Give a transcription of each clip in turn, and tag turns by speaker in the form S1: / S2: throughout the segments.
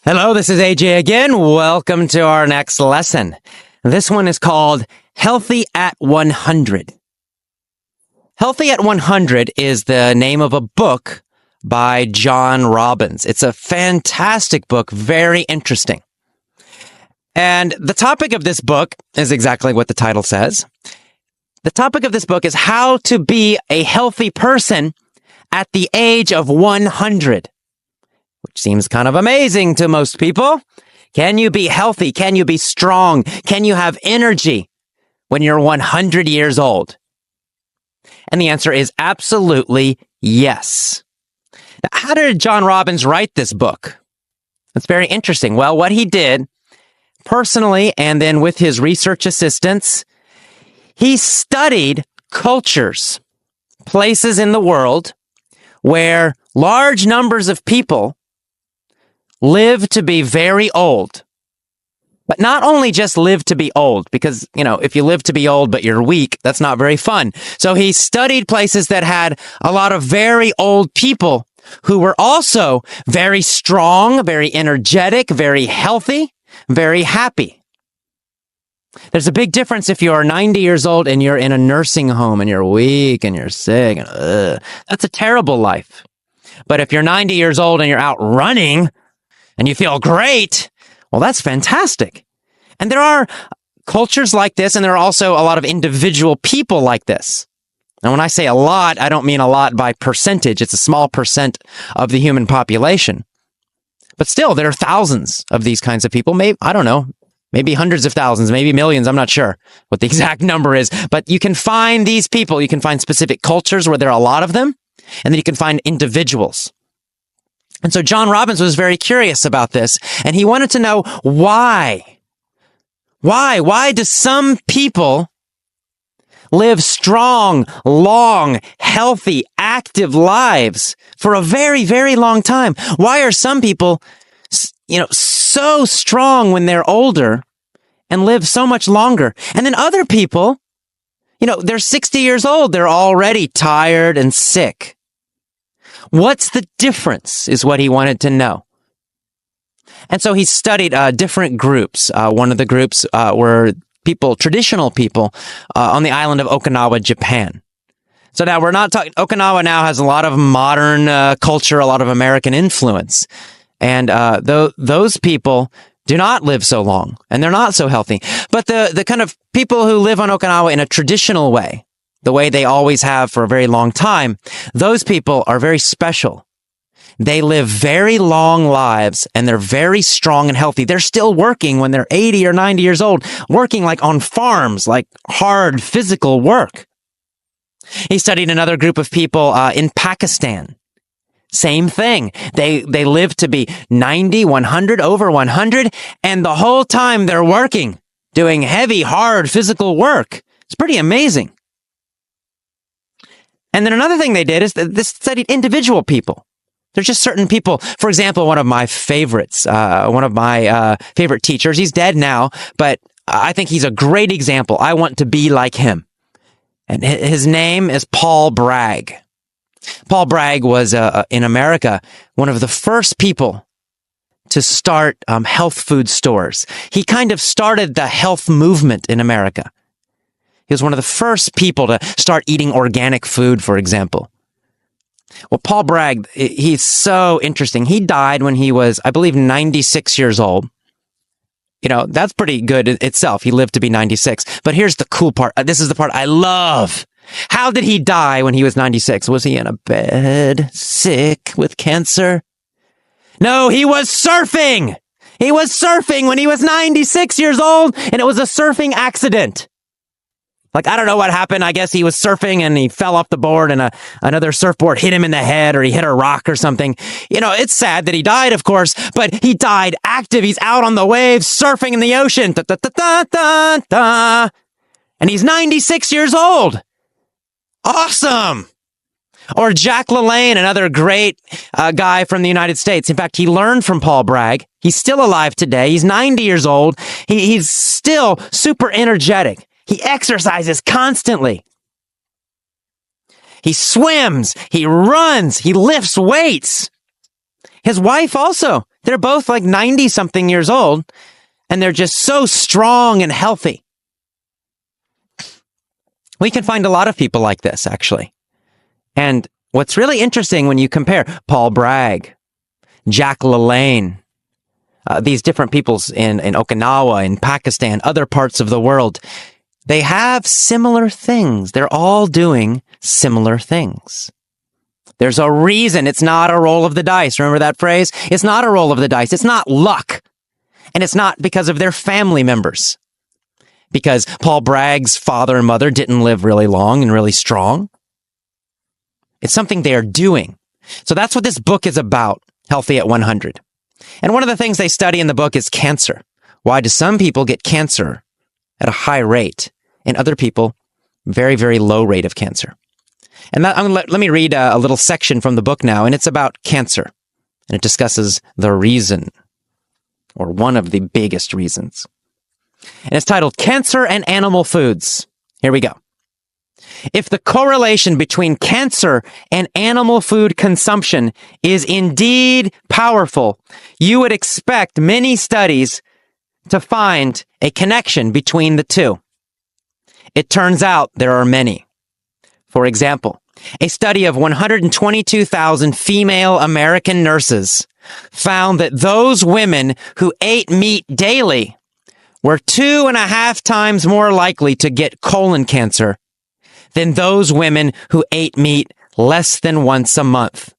S1: Hello, this is AJ again. Welcome to our next lesson. This one is called Healthy at 100. Healthy at 100 is the name of a book by John Robbins. It's a fantastic book, very interesting. And the topic of this book is exactly what the title says. The topic of this book is how to be a healthy person at the age of 100. Which seems kind of amazing to most people. Can you be healthy? Can you be strong? Can you have energy when you're 100 years old? And the answer is absolutely yes. Now, how did John Robbins write this book? That's very interesting. Well, what he did personally and then with his research assistants, he studied cultures, places in the world where large numbers of people live to be very old. But not only just live to be old, because, if you live to be old but you're weak, that's not very fun. So he studied places that had a lot of very old people who were also very strong, very energetic, very healthy, very happy. There's a big difference if you're 90 years old and you're in a nursing home and you're weak and you're sick. That's a terrible life. But if you're 90 years old and you're out running and you feel great, well, that's fantastic. And there are cultures like this, and there are also a lot of individual people like this. And when I say a lot, I don't mean a lot by percentage. It's a small percent of the human population. But still, there are thousands of these kinds of people. Maybe, I don't know, maybe hundreds of thousands, maybe millions. I'm not sure what the exact number is. But you can find these people. You can find specific cultures where there are a lot of them, and then you can find individuals. And so John Robbins was very curious about this, and he wanted to know why. Why do some people live strong, long, healthy, active lives for a very, very long time? Why are some people, so strong when they're older and live so much longer? And then other people, they're 60 years old, they're already tired and sick. What's the difference is what he wanted to know. And so he studied different groups. One of the groups were traditional people on the island of Okinawa, Japan. So now we're not talking, Okinawa now has a lot of modern culture, a lot of American influence. And those people do not live so long, and they're not so healthy. But the kind of people who live on Okinawa in a traditional way, the way they always have for a very long time, those people are very special. They live very long lives, and they're very strong and healthy. They're still working when they're 80 or 90 years old, working like on farms, like hard physical work. He studied another group of people in Pakistan. Same thing. They live to be 90, 100, over 100, and the whole time they're working, doing heavy, hard physical work. It's pretty amazing. And then another thing they did is they studied individual people. There's just certain people. For example, one of my favorite teachers, he's dead now, but I think he's a great example. I want to be like him. And his name is Paul Bragg. Paul Bragg was, in America, one of the first people to start health food stores. He kind of started the health movement in America. He was one of the first people to start eating organic food, for example. Well, Paul Bragg, he's so interesting. He died when he was, I believe, 96 years old. That's pretty good itself. He lived to be 96. But here's the cool part. This is the part I love. How did he die when he was 96? Was he in a bed, sick with cancer? No, he was surfing. He was surfing when he was 96 years old, and it was a surfing accident. I don't know what happened. I guess he was surfing and he fell off the board and another surfboard hit him in the head, or he hit a rock or something. It's sad that he died, of course, but he died active. He's out on the waves, surfing in the ocean. Da, da, da, da, da, da. And he's 96 years old. Awesome. Or Jack LaLanne, another great guy from the United States. In fact, he learned from Paul Bragg. He's still alive today. He's 90 years old. He's still super energetic. He exercises constantly. He swims, he runs, he lifts weights. His wife also They're both like 90 something years old, and they're just so strong and healthy. We can find a lot of people like this, actually. And what's really interesting when you compare Paul Bragg, Jack LaLanne, these different peoples in Okinawa, in Pakistan, other parts of the world, they have similar things. They're all doing similar things. There's a reason it's not a roll of the dice. Remember that phrase? It's not a roll of the dice. It's not luck. And it's not because of their family members. Because Paul Bragg's father and mother didn't live really long and really strong. It's something they are doing. So that's what this book is about, Healthy at 100. And one of the things they study in the book is cancer. Why do some people get cancer at a high rate and other people very, very low rate of cancer? And let me read a little section from the book now, and it's about cancer. And it discusses the reason, or one of the biggest reasons. And it's titled Cancer and Animal Foods. Here we go. If the correlation between cancer and animal food consumption is indeed powerful, you would expect many studies to find a connection between the two. It turns out there are many. For example, a study of 122,000 female American nurses found that those women who ate meat daily were 2.5 times more likely to get colon cancer than those women who ate meat less than once a month.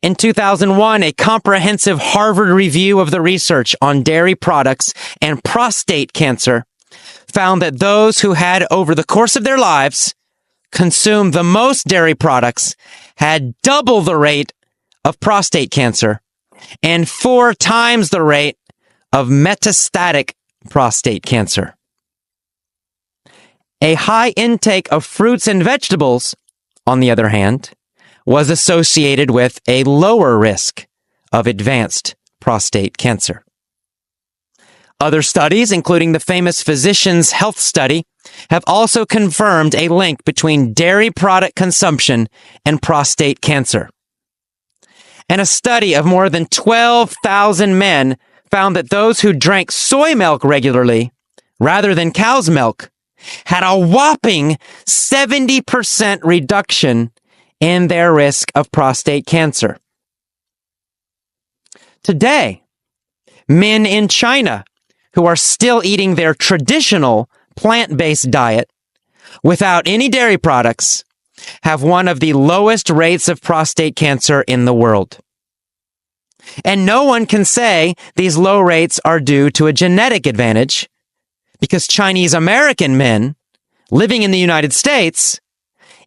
S1: In 2001, a comprehensive Harvard review of the research on dairy products and prostate cancer found that those who had, over the course of their lives, consumed the most dairy products had double the rate of prostate cancer and 4 times the rate of metastatic prostate cancer. A high intake of fruits and vegetables, on the other hand, was associated with a lower risk of advanced prostate cancer. Other studies, including the famous Physicians' Health Study, have also confirmed a link between dairy product consumption and prostate cancer. And a study of more than 12,000 men found that those who drank soy milk regularly, rather than cow's milk, had a whopping 70% reduction in their risk of prostate cancer. Today, men in China who are still eating their traditional plant-based diet without any dairy products have one of the lowest rates of prostate cancer in the world. And no one can say these low rates are due to a genetic advantage, because Chinese American men living in the United States,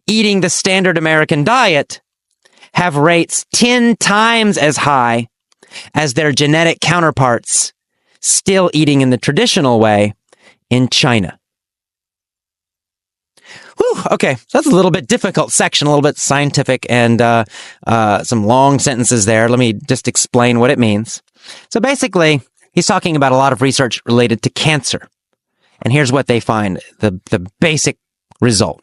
S1: eating the standard American diet, have rates 10 times as high as their genetic counterparts still eating in the traditional way in China. Whew, okay, so that's a little bit difficult section, a little bit scientific, and some long sentences there. Let me just explain what it means. So basically, he's talking about a lot of research related to cancer. And here's what they find, the basic result.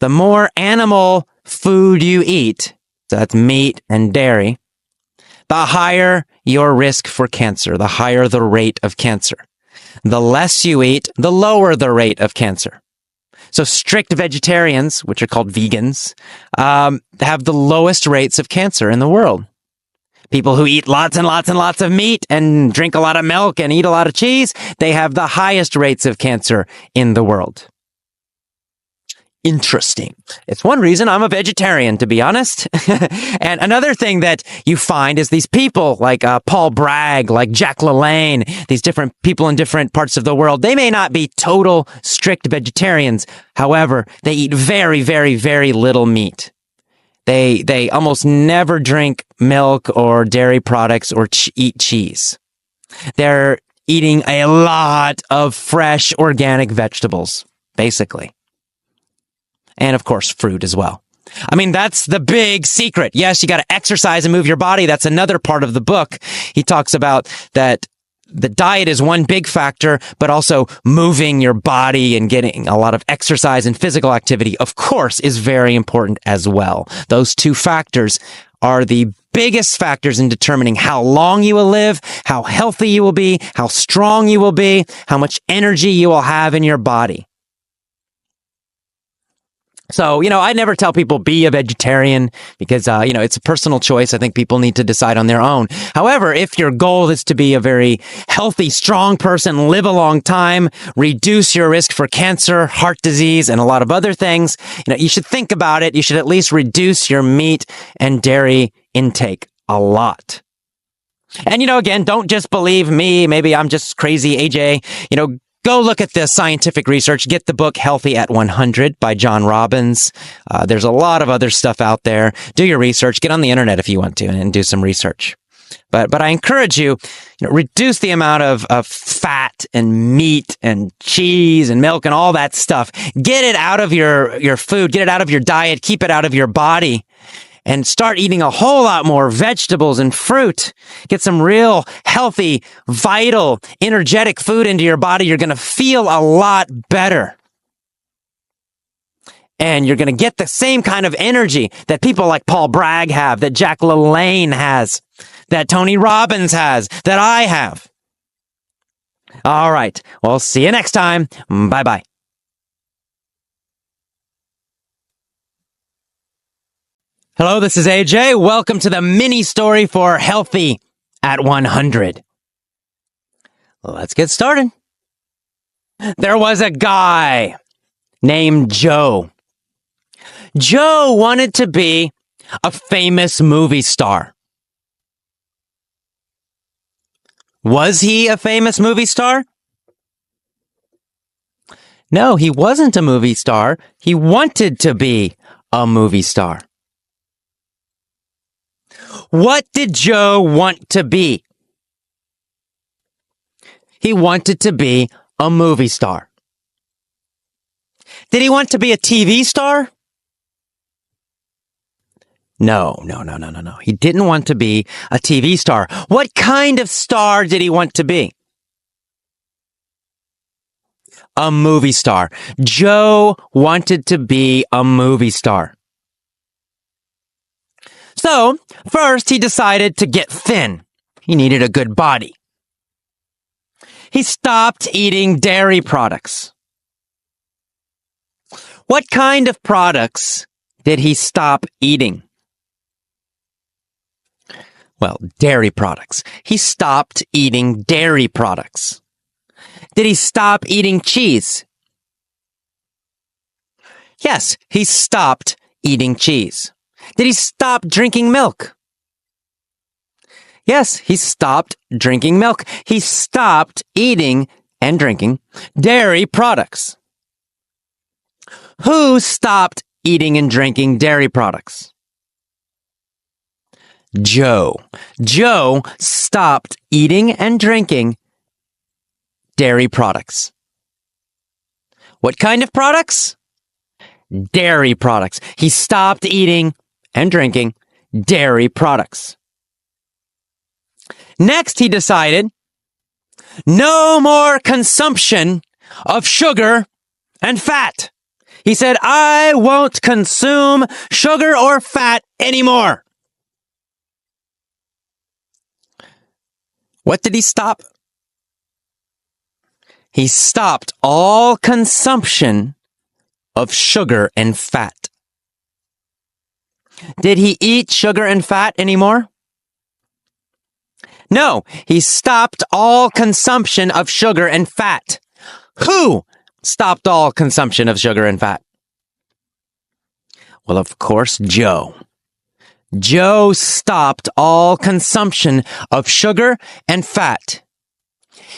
S1: The more animal food you eat, so that's meat and dairy, the higher your risk for cancer, the higher the rate of cancer. The less you eat, the lower the rate of cancer. So strict vegetarians, which are called vegans, have the lowest rates of cancer in the world. People who eat lots and lots and lots of meat and drink a lot of milk and eat a lot of cheese, they have the highest rates of cancer in the world. Interesting. It's one reason I'm a vegetarian, to be honest. And another thing that you find is these people like Paul Bragg, like Jack LaLanne, these different people in different parts of the world, they may not be total strict vegetarians. However, they eat very, very, very little meat. They almost never drink milk or dairy products or eat cheese. They're eating a lot of fresh organic vegetables, basically. And of course, fruit as well. I mean, that's the big secret. Yes, you got to exercise and move your body. That's another part of the book. He talks about that the diet is one big factor, but also moving your body and getting a lot of exercise and physical activity, of course, is very important as well. Those two factors are the biggest factors in determining how long you will live, how healthy you will be, how strong you will be, how much energy you will have in your body. So, I never tell people be a vegetarian because, it's a personal choice. I think people need to decide on their own. However, if your goal is to be a very healthy, strong person, live a long time, reduce your risk for cancer, heart disease, and a lot of other things, you should think about it. You should at least reduce your meat and dairy intake a lot. And, again, don't just believe me. Maybe I'm just crazy, AJ. Go look at the scientific research. Get the book Healthy at 100 by John Robbins. There's a lot of other stuff out there. Do your research. Get on the internet if you want to and do some research. But I encourage you, reduce the amount of fat and meat and cheese and milk and all that stuff. Get it out of your food. Get it out of your diet. Keep it out of your body. And start eating a whole lot more vegetables and fruit. Get some real healthy, vital, energetic food into your body. You're going to feel a lot better. And you're going to get the same kind of energy that people like Paul Bragg have, that Jack LaLanne has, that Tony Robbins has, that I have. All right. Well, see you next time. Bye-bye. Hello, this is AJ. Welcome to the mini story for Healthy at 100. Let's get started. There was a guy named Joe. Joe wanted to be a famous movie star. Was he a famous movie star? No, he wasn't a movie star. He wanted to be a movie star. What did Joe want to be? He wanted to be a movie star. Did he want to be a TV star? No. He didn't want to be a TV star. What kind of star did he want to be? A movie star. Joe wanted to be a movie star. So, first he decided to get thin. He needed a good body. He stopped eating dairy products. What kind of products did he stop eating? Well, dairy products. He stopped eating dairy products. Did he stop eating cheese? Yes, he stopped eating cheese. Did he stop drinking milk? Yes, he stopped drinking milk. He stopped eating and drinking dairy products. Who stopped eating and drinking dairy products? Joe. Joe stopped eating and drinking dairy products. What kind of products? Dairy products. He stopped eating and drinking dairy products. Next, he decided no more consumption of sugar and fat. He said, I won't consume sugar or fat anymore. What did he stop? He stopped all consumption of sugar and fat. Did he eat sugar and fat anymore? No, he stopped all consumption of sugar and fat. Who stopped all consumption of sugar and fat? Well, of course, Joe. Joe stopped all consumption of sugar and fat.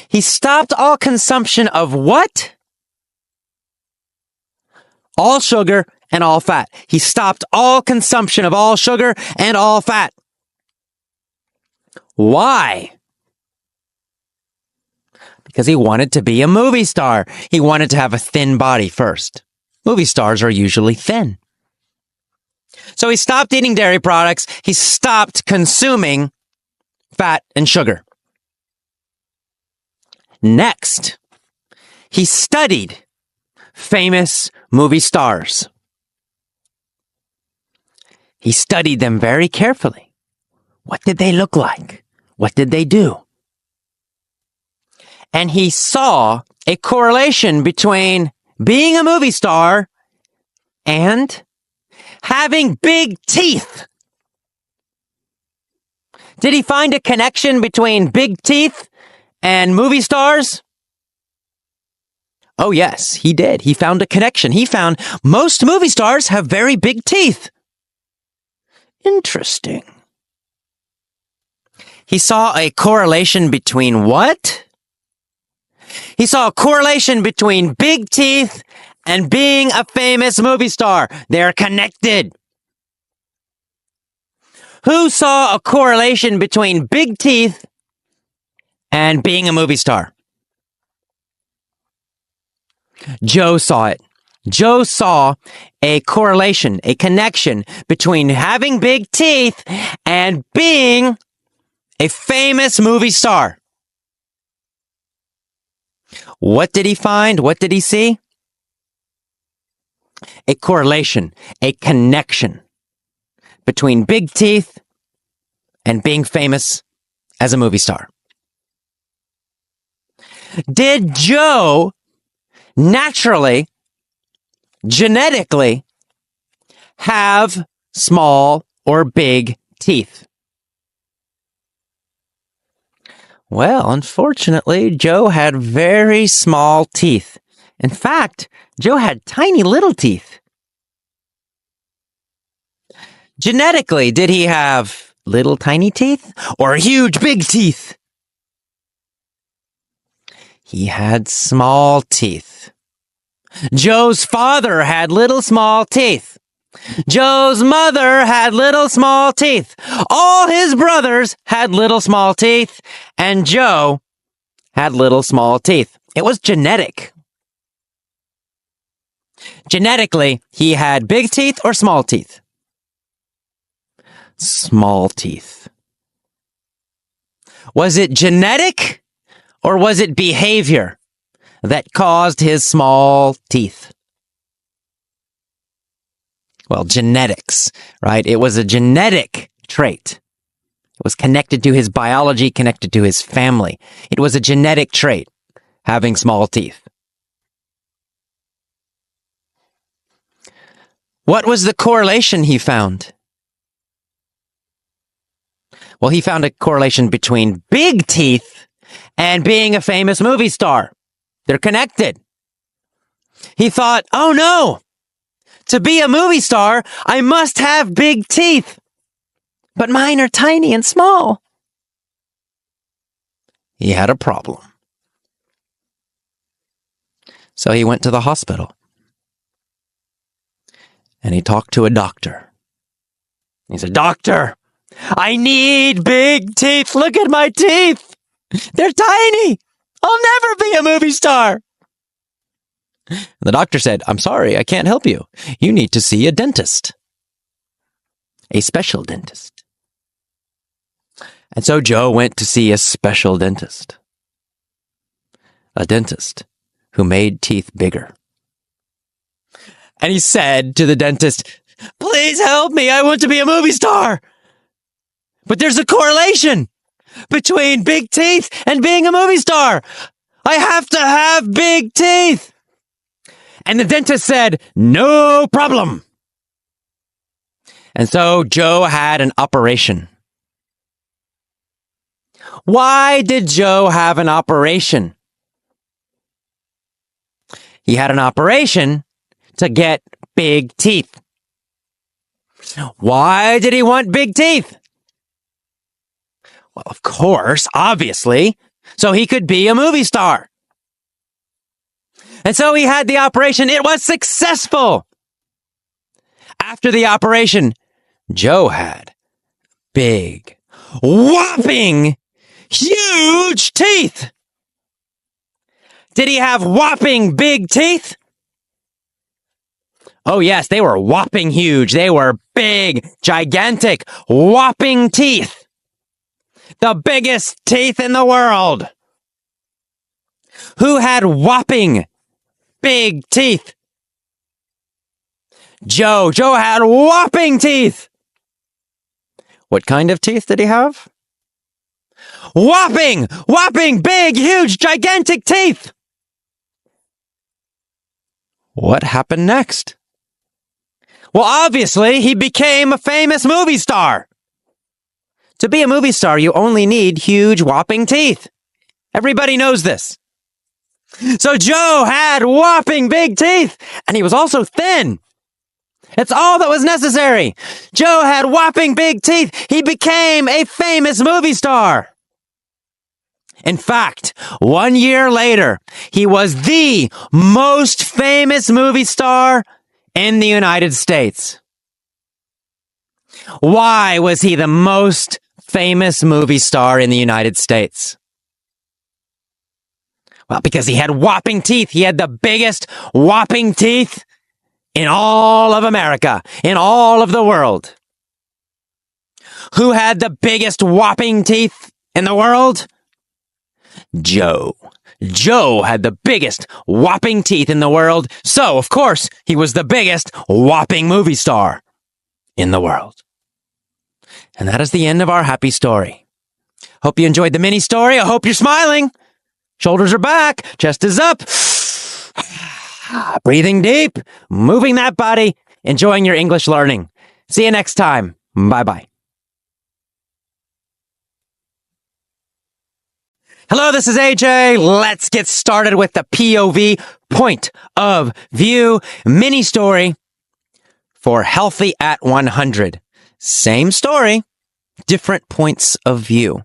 S1: He stopped all consumption of what? All sugar and all fat. He stopped all consumption of all sugar and all fat. Why? Because he wanted to be a movie star. He wanted to have a thin body first. Movie stars are usually thin. So he stopped eating dairy products. He stopped consuming fat and sugar. Next, he studied famous movie stars. He studied them very carefully. What did they look like? What did they do? And he saw a correlation between being a movie star and having big teeth. Did he find a connection between big teeth and movie stars? Oh, yes, he did. He found a connection. He found most movie stars have very big teeth. Interesting. He saw a correlation between what? He saw a correlation between big teeth and being a famous movie star. They're connected. Who saw a correlation between big teeth and being a movie star? Joe saw it. Joe saw a correlation, a connection between having big teeth and being a famous movie star. What did he find? What did he see? A correlation, a connection between big teeth and being famous as a movie star. Did Joe naturally, genetically, have small or big teeth? Well, unfortunately, Joe had very small teeth. In fact, Joe had tiny little teeth. Genetically, did he have little tiny teeth or huge big teeth? He had small teeth. Joe's father had little small teeth. Joe's mother had little small teeth. All his brothers had little small teeth, and Joe had little small teeth. It was genetic. Genetically, he had big teeth or small teeth? Small teeth. Was it genetic or was it behavior that caused his small teeth? Well, genetics, right? It was a genetic trait. It was connected to his biology, connected to his family. It was a genetic trait, having small teeth. What was the correlation he found? Well, he found a correlation between big teeth and being a famous movie star. They're connected. He thought, oh no, to be a movie star, I must have big teeth. But mine are tiny and small. He had a problem. So he went to the hospital. And he talked to a doctor. He said, "Doctor, I need big teeth. Look at my teeth. They're tiny. I'll never be a movie star." The doctor said, "I'm sorry, I can't help you. You need to see a dentist. A special dentist." And so Joe went to see a special dentist. A dentist who made teeth bigger. And he said to the dentist, "Please help me. I want to be a movie star. But there's a correlation between big teeth and being a movie star. I have to have big teeth." And the dentist said, "No problem." And so Joe had an operation. Why did Joe have an operation? He had an operation to get big teeth. Why did he want big teeth? Well, of course, obviously, so he could be a movie star. And so he had the operation. It was successful. After the operation, Joe had big, whopping, huge teeth. Did he have whopping big teeth? Oh yes, they were whopping huge. They were big, gigantic, whopping teeth. The biggest teeth in the world. Who had whopping big teeth? Joe. Joe had whopping teeth. What kind of teeth did he have? Whopping, big, huge, gigantic teeth! What happened next? Well, obviously, he became a famous movie star. To be a movie star, you only need huge, whopping teeth. Everybody knows this. So Joe had whopping big teeth, and he was also thin. It's all that was necessary. Joe had whopping big teeth. He became a famous movie star. In fact, 1 year later, he was the most famous movie star in the United States. Why was he the most famous movie star in the United States? Well, because he had whopping teeth. He had the biggest whopping teeth in all of America, in all of the world. Who had the biggest whopping teeth in the world? Joe. Joe had the biggest whopping teeth in the world, so, of course, he was the biggest whopping movie star in the world. And that is the end of our happy story. Hope you enjoyed the mini story. I hope you're smiling. Shoulders are back, chest is up. Breathing deep, moving that body, enjoying your English learning. See you next time. Bye-bye. Hello, this is AJ. Let's get started with the POV, point of view, mini story for Healthy at 100. Same story, different points of view.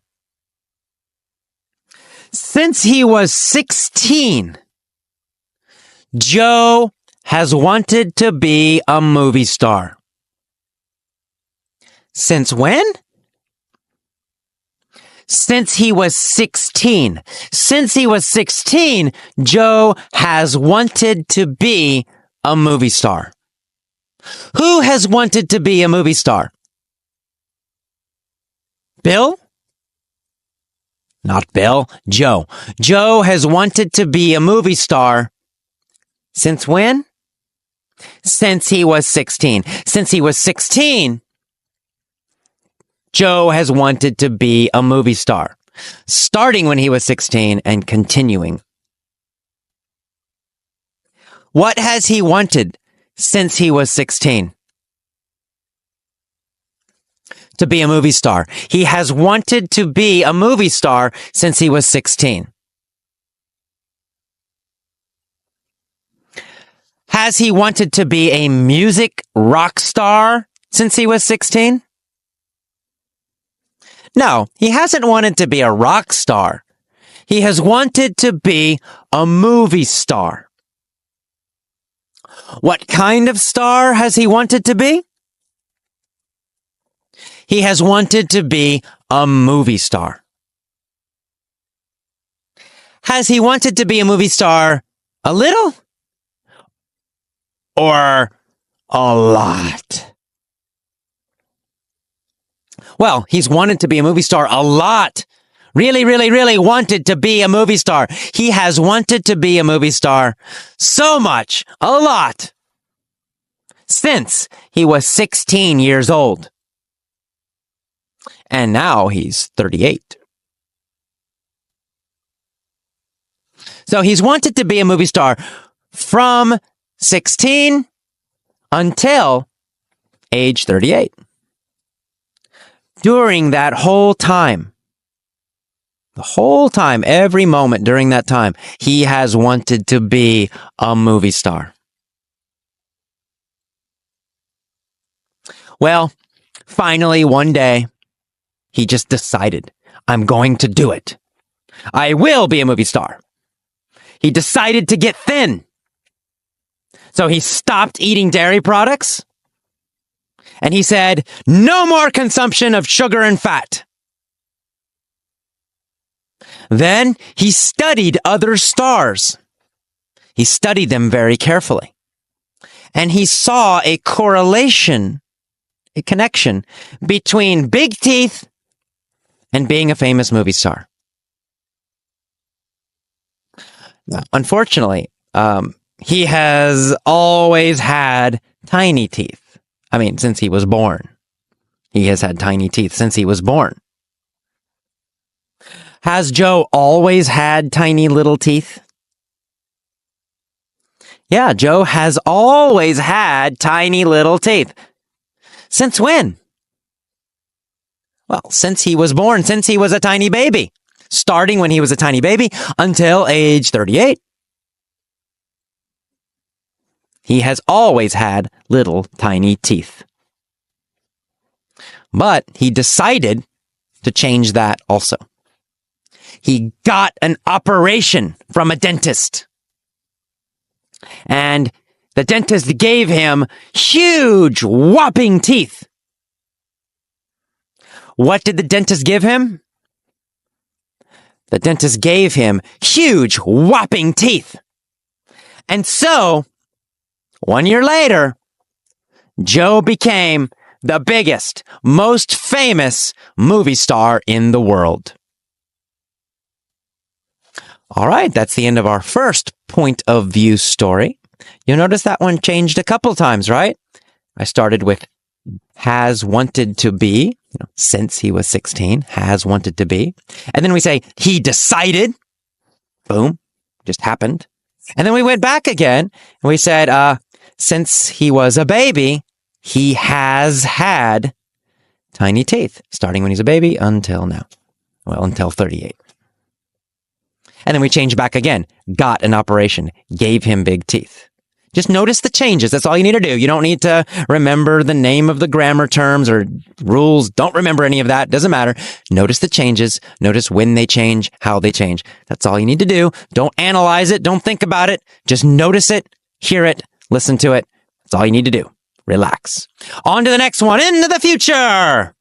S1: Since he was 16, Joe has wanted to be a movie star. Since when? Since he was 16. Since he was 16, Joe has wanted to be a movie star. Who has wanted to be a movie star? Bill? Not Bill, Joe. Joe has wanted to be a movie star since when? Since he was 16. Since he was 16, Joe has wanted to be a movie star, starting when he was 16 and continuing. What has he wanted since he was 16? To be a movie star. He has wanted to be a movie star since he was 16. Has he wanted to be a music rock star since he was 16? No, he hasn't wanted to be a rock star. He has wanted to be a movie star. What kind of star has he wanted to be? He has wanted to be a movie star. Has he wanted to be a movie star a little? Or a lot? Well, he's wanted to be a movie star a lot. Really, really, really wanted to be a movie star. He has wanted to be a movie star so much, a lot, since he was 16 years old. And now he's 38. So he's wanted to be a movie star from 16 until age 38. During that whole time, every moment during that time, he has wanted to be a movie star. Well, finally, one day, he just decided, I'm going to do it. I will be a movie star. He decided to get thin. So he stopped eating dairy products. And he said, no more consumption of sugar and fat. Then he studied other stars. He studied them very carefully. And he saw a correlation, a connection between big teeth and being a famous movie star. Now, unfortunately, he has always had tiny teeth. I mean, since he was born. He has had tiny teeth since he was born. Has Joe always had tiny little teeth? Yeah, Joe has always had tiny little teeth. Since when? Well, since he was born, since he was a tiny baby. Starting when he was a tiny baby until age 38. He has always had little tiny teeth. But he decided to change that also. He got an operation from a dentist. And the dentist gave him huge, whopping teeth. What did the dentist give him? The dentist gave him huge, whopping teeth. And so, 1 year later, Joe became the biggest, most famous movie star in the world. All right, that's the end of our first point of view story. You'll notice that one changed a couple times, right? I started with has wanted to be, since he was 16, has wanted to be. And then we say he decided. Boom, just happened. And then we went back again and we said, since he was a baby, he has had tiny teeth, starting when he's a baby until now. Well, until 38. And then we changed back again. Got an operation. Gave him big teeth. Just notice the changes. That's all you need to do. You don't need to remember the name of the grammar terms or rules. Don't remember any of that. Doesn't matter. Notice the changes. Notice when they change, how they change. That's all you need to do. Don't analyze it. Don't think about it. Just notice it, hear it, listen to it. That's all you need to do. Relax. On to the next one. Into the future.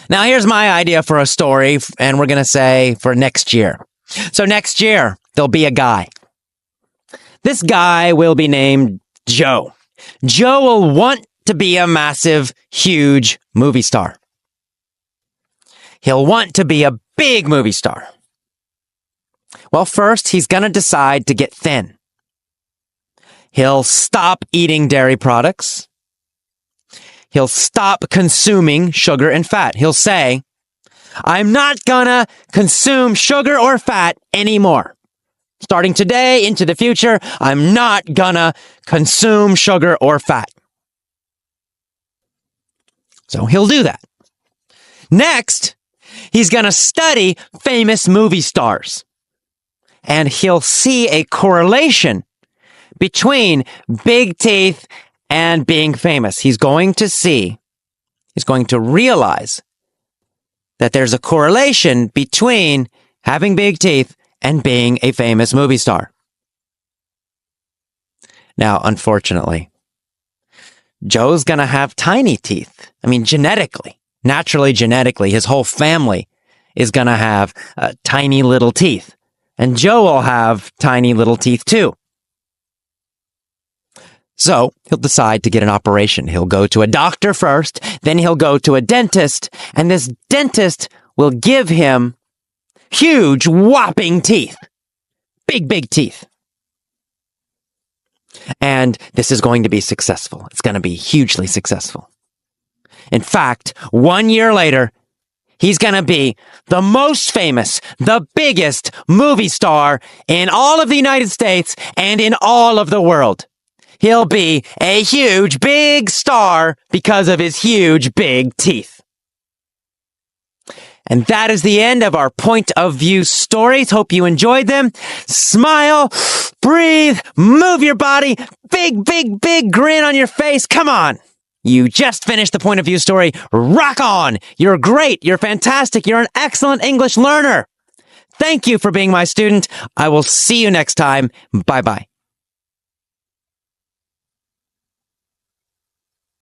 S1: Now, here's my idea for a story, and we're going to say for next year. So next year, there'll be a guy. This guy will be named Joe. Joe will want to be a massive, huge movie star. He'll want to be a big movie star. Well, first, he's going to decide to get thin. He'll stop eating dairy products. He'll stop consuming sugar and fat. He'll say, I'm not gonna consume sugar or fat anymore. Starting today into the future, I'm not gonna consume sugar or fat. So he'll do that. Next, he's gonna study famous movie stars. And he'll see a correlation between big teeth and being famous. He's going to realize that there's a correlation between having big teeth and being a famous movie star. Now, unfortunately, Joe's going to have tiny teeth. I mean, naturally, genetically, his whole family is going to have tiny little teeth. And Joe will have tiny little teeth too. So he'll decide to get an operation. He'll go to a doctor first, then he'll go to a dentist, and this dentist will give him huge, whopping teeth. Big, big teeth. And this is going to be successful. It's going to be hugely successful. In fact, 1 year later, he's going to be the most famous, the biggest movie star in all of the United States and in all of the world. He'll be a huge, big star because of his huge, big teeth. And that is the end of our point of view stories. Hope you enjoyed them. Smile, breathe, move your body. Big, big, big grin on your face. Come on. You just finished the point of view story. Rock on. You're great. You're fantastic. You're an excellent English learner. Thank you for being my student. I will see you next time. Bye-bye.